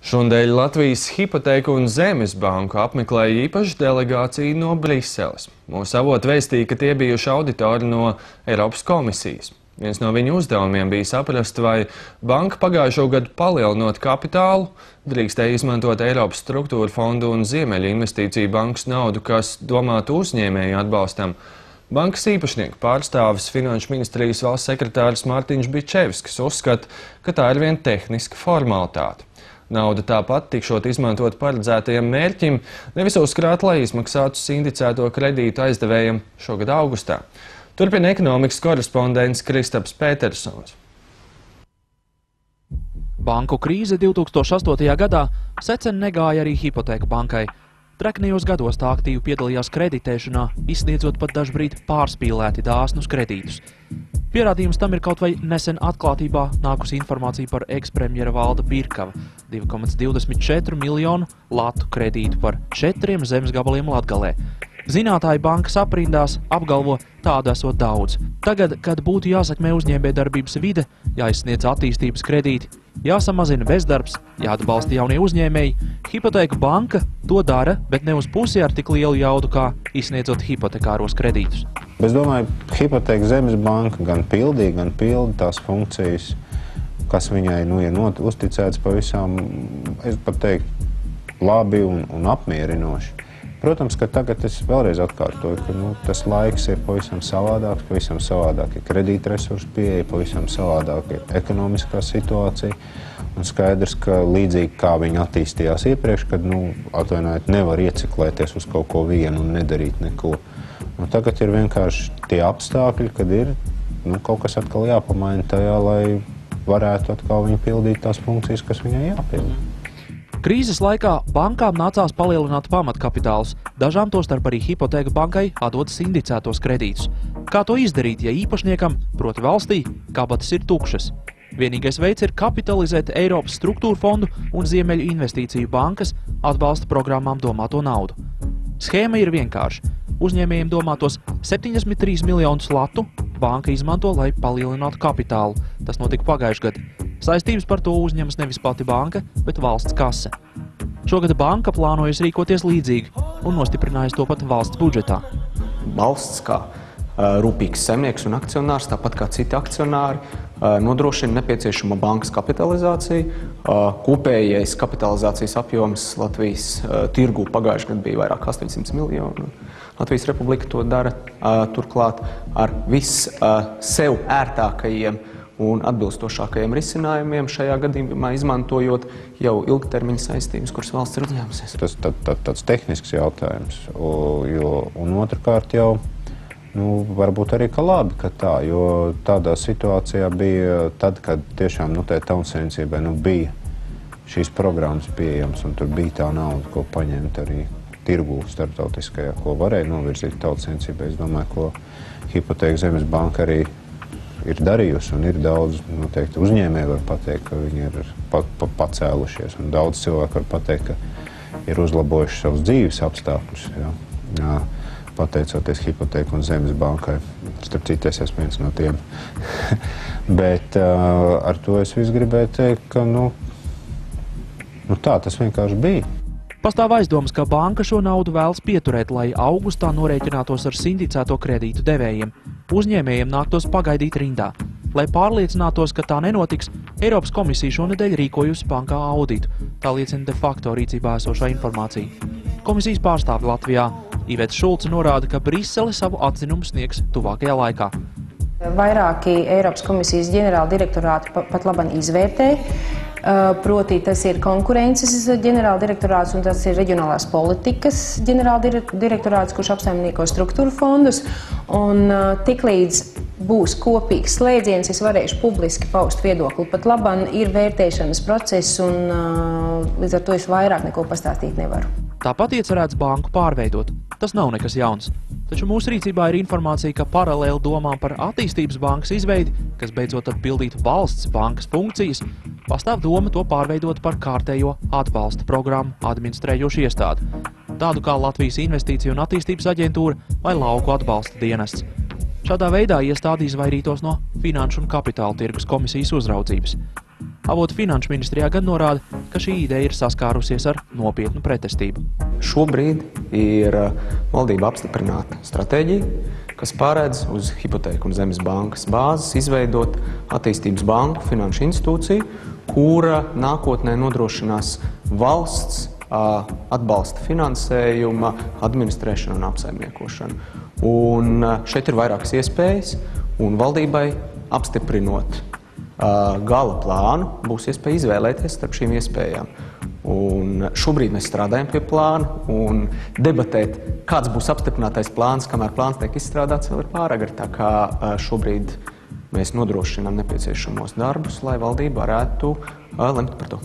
Šonadēļ Latvijas Hipotēku un Zemes banku apmeklēja īpaša delegācija no Briseles. Mūsu avoti vēstīja, ka tie bijuši auditori no Eiropas komisijas. Viens no viņu uzdevumiem bija saprast, vai banka pagājušo gadu palielinot kapitālu drīkstēja izmantot Eiropas struktūra fondu un Ziemeļu investīciju bankas naudu, kas domātu uzņēmēju atbalstam. Bankas īpašnieku pārstāvis Finanšu ministrijas valsts sekretārs Mārtiņš Bičevskis uzskata, ka tā ir vien tehniska formalitāte. Nauda tāpat tikšot izmantot paredzētajiem mērķim, nevis uzkrāt, lai izmaksātu sindicēto kredītu aizdevējiem šogad augustā. Turpina ekonomikas korespondents Kristaps Petersons. Banku krīze 2008. gadā secen negāja arī Hipotēku bankai. Treknajos gados tā aktīvi piedalījās kreditēšanā, izsniedzot pat dažbrīd pārspīlēti dāsnus kredītus. Pierādījums tam ir kaut vai nesen atklātībā nākusi informācija par ekspremjera Valda Pirkava 2,24 miljonu latu kredītu par 4 zemes gabaliem Latgalē. Zinātāji bankas aprindās apgalvo, tādu esot daudz. Tagad, kad būtu jāsekmē uzņēmējdarbības vide, jāizsniedz attīstības kredīti, jāsamazina bezdarbs, jāatbalsta jaunie uzņēmēji, Hipotēku banka to dara, bet ne uz pusi ar tik lielu jaudu, kā izsniedzot hipotekāros kredītus. Es domāju, Hipotēku Zemes banka gan pilda tās funkcijas, kas viņai ir uzticēts pavisam, es pat teiktu, labi un apmierinoši. Protams, ka tagad es vēlreiz atkārtoju, ka tas laiks ir pavisam savādāk ir kredītresursu pieeja, pavisam savādāk ir ekonomiskā situācija. Un skaidrs, ka līdzīgi kā viņi attīstījās iepriekš, kad atvainojiet, nevar ieciklēties uz kaut ko vienu un nedarīt neko. Tagad ir vienkārši tie apstākļi, kad ir kaut kas atkal jāpamaina tajā, lai varētu atkal viņi pildīt tās funkcijas, kas viņai jāpilda. Krīzes laikā bankām nācās palielināt pamatkapitālus, dažām tostarp arī Hipotēku bankai atdot sindicētos kredītus. Kā to izdarīt, ja īpašniekam, proti valstī, kabatas ir tukšas? Vienīgais veids ir kapitalizēt Eiropas struktūra fondu un Ziemeļu investīciju bankas atbalsta programmām domāto naudu. Schēma ir vienkārša. Uzņēmējiem domātos 73 miljonus latu banka izmanto, lai palielinātu kapitālu. Tas notika pagājušajā gadā. Saistības par to uzņemas nevis pati banka, bet valsts kase. Šogad banka plānojas rīkoties līdzīgi un nostiprinājas to pat valsts budžetā. Valsts kā rūpīgs saimnieks un akcionārs, tāpat kā citi akcionāri, nodrošina nepieciešamo bankas kapitalizāciju. Kopējais kapitalizācijas apjoms Latvijas tirgū pagājušajā gadā bija vairāk 800 miljonu. Latvijas Republika to dara turklāt ar sev ērtākajiem un atbilstošākajiem risinājumiem, šajā gadījumā izmantojot jau ilgtermiņa saistības, kuras valsts ir uzņēmusies. Tas tāds tehnisks jautājums, un otrkārt jau varbūt arī ka labi, ka tā, jo tādā situācijā bija tad, kad tiešām tai tautsaimniecībai bija šīs programmas pieejams, un tur bija tā nauda, ko paņemt arī tirgū starptautiskajā, ko varēja novirzīt tautsaimniecībai. Es domāju, ko Hipotēku Zemes banka arī ir darījusi, un ir daudz, noteikti uzņēmēji var pateikt, ka viņi ir pacēlušies, un daudz cilvēku var pateikt, ka ir uzlabojuši savus dzīves apstākļus, pateicoties Hipotēku un Zemes bankai. Starp citu, es esmu viens no tiem. Bet ar to es visu gribēju teikt, ka tā tas vienkārši bija. Pastāv aizdomas, ka banka šo naudu vēlas pieturēt, lai augustā norēķinātos ar sindicēto kredītu devējiem. Uzņēmējiem nāktos pagaidīt rindā. Lai pārliecinātos, ka tā nenotiks, Eiropas komisija šonedēļ rīkojusi bankā auditu. Tā liecina de facto rīcībā esošā informācija. Komisijas pārstāve Latvijā Iveta Šulce norāda, ka Brisele savu atzinumu sniegs tuvākajā laikā. Vairāki Eiropas komisijas ģenerāla direktorāti pat labam izvērtē. Proti, tas ir konkurences ģenerāla direktorāts un tas ir reģionālās politikas ģenerāla direktorāts, kurš apsaimnieko struktūra fondus. Un tiklīdz būs kopīgs slēdziens, es varēšu publiski paust viedokli. Pat labam ir vērtēšanas process un līdz ar to es vairāk neko pastāstīt nevaru. Tāpat iecerēts banku pārveidot. Tas nav nekas jauns. Taču mūsu rīcībā ir informācija, ka paralēli domām par attīstības bankas izveidi, kas beidzot atbildītu valsts bankas funkcijas, pastāv doma to pārveidot par kārtējo atbalsta programmu administrējošu iestādi, tādu kā Latvijas investīciju un attīstības aģentūra vai lauku atbalsta dienests. Šādā veidā iestāde izvairītos no Finanšu un Kapitāla tirgus komisijas uzraudzības. Avoti Finanšu ministrijā gan norāda, ka šī ideja ir saskārusies ar nopietnu pretestību. Šobrīd ir valdība apstiprināta stratēģija, kas paredz uz Hipotēku un Zemes bankas bāzes izveidot attīstības banku, finanšu institūciju, kura nākotnē nodrošinās valsts atbalsta finansējuma, administrēšanu un apsaimniekošanu. Un šeit ir vairākas iespējas, un valdībai apstiprinot gala plānu būs iespēja izvēlēties starp šīm iespējām. Un šobrīd mēs strādājam pie plāna, un debatēt, kāds būs apstiprinātais plāns, kamēr plāns tiek izstrādāts, vēl ir pāragri. Tā kā šobrīd mēs nodrošinām nepieciešamos darbus, lai valdība varētu lemt par to.